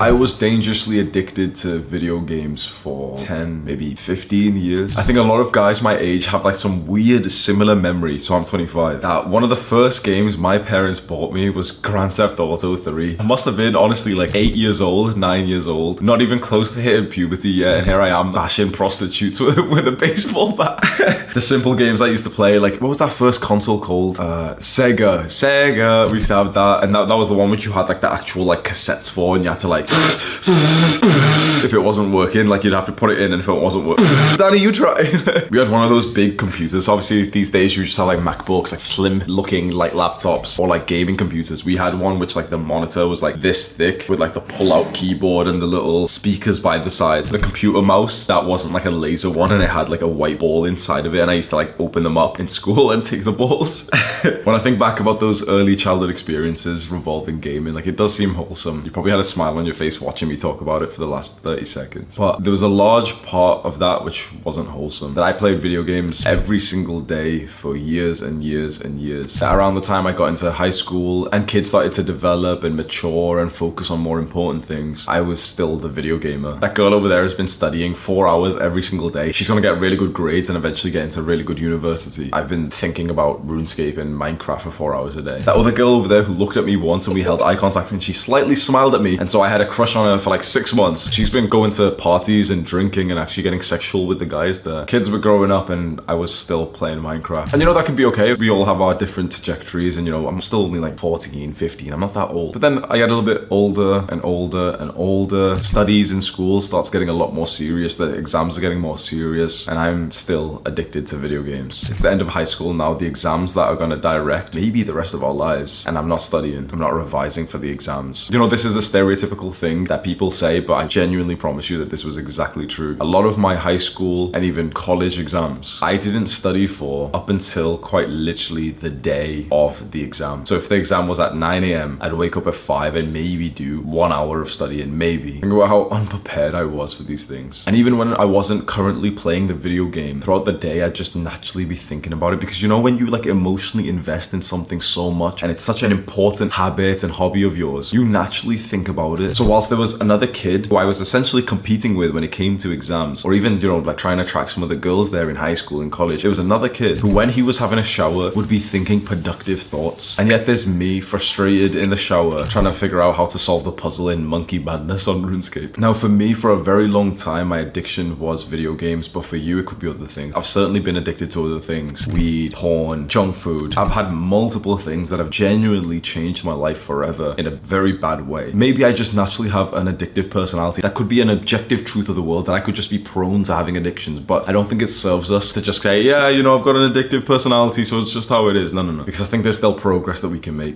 I was dangerously addicted to video games for 10, maybe 15 years. I think a lot of guys my age have like some weird similar memory, so I'm 25. That one of the first games my parents bought me was Grand Theft Auto 3. I must have been honestly like 8 years old, 9 years old, not even close to hitting puberty yet, and here I am bashing prostitutes with a baseball bat. The simple games I used to play, like what was that first console called? Sega. We used to have that, and that was the one which you had like the actual like cassettes for, and you had to like if it wasn't working, like you'd have to put it in, and if it wasn't working, Danny, you try. We had one of those big computers. Obviously these days you just have like MacBooks, like slim looking like laptops, or like gaming computers. We had one which like the monitor was like this thick with like the pull-out keyboard and the little speakers by the side. The computer mouse, that wasn't like a laser one, and it had like a white ball inside of it, and I used to like open them up in school and take the balls. When I think back about those early childhood experiences revolving gaming, like it does seem wholesome. You probably had a smile on your face watching me talk about it for the last 30 seconds. But there was a large part of that which wasn't wholesome. That I played video games every single day for years and years and years. Around the time I got into high school and kids started to develop and mature and focus on more important things, I was still the video gamer. That girl over there has been studying 4 hours every single day. She's gonna get really good grades and eventually get into a really good university. I've been thinking about RuneScape and Minecraft for 4 hours a day. That other girl over there who looked at me once and we held eye contact and she slightly smiled at me, and so I had a crush on her for like 6 months. She's been going to parties and drinking and actually getting sexual with the guys there. Kids were growing up and I was still playing Minecraft. And you know, that can be okay. We all have our different trajectories, and you know, I'm still only like 14, 15. I'm not that old. But then I get a little bit older and older and older. Studies in school starts getting a lot more serious. The exams are getting more serious, and I'm still addicted to video games. It's the end of high school now. The exams that are gonna direct maybe the rest of our lives, and I'm not studying. I'm not revising for the exams. You know, this is a stereotypical thing that people say, but I genuinely promise you that this was exactly true. A lot of my high school and even college exams, I didn't study for up until quite literally the day of the exam. So if the exam was at 9 a.m, I'd wake up at 5 and maybe do 1 hour of studying, maybe. Think about how unprepared I was for these things. And even when I wasn't currently playing the video game, throughout the day, I'd just naturally be thinking about it, because you know, when you like emotionally invest in something so much and it's such an important habit and hobby of yours, you naturally think about it. So whilst there was another kid who I was essentially competing with when it came to exams, or even, you know, like trying to track some of the girls there in high school and college, there was another kid who, when he was having a shower, would be thinking productive thoughts. And yet there's me frustrated in the shower trying to figure out how to solve the puzzle in Monkey Madness on RuneScape. Now for me, for a very long time, my addiction was video games, but for you, it could be other things. I've certainly been addicted to other things. Weed, porn, junk food. I've had multiple things that have genuinely changed my life forever in a very bad way. Maybe I just naturally have an addictive personality. That could be an objective truth of the world, that I could just be prone to having addictions, but I don't think it serves us to just say, yeah, you know, I've got an addictive personality, so it's just how it is. No. Because I think there's still progress that we can make.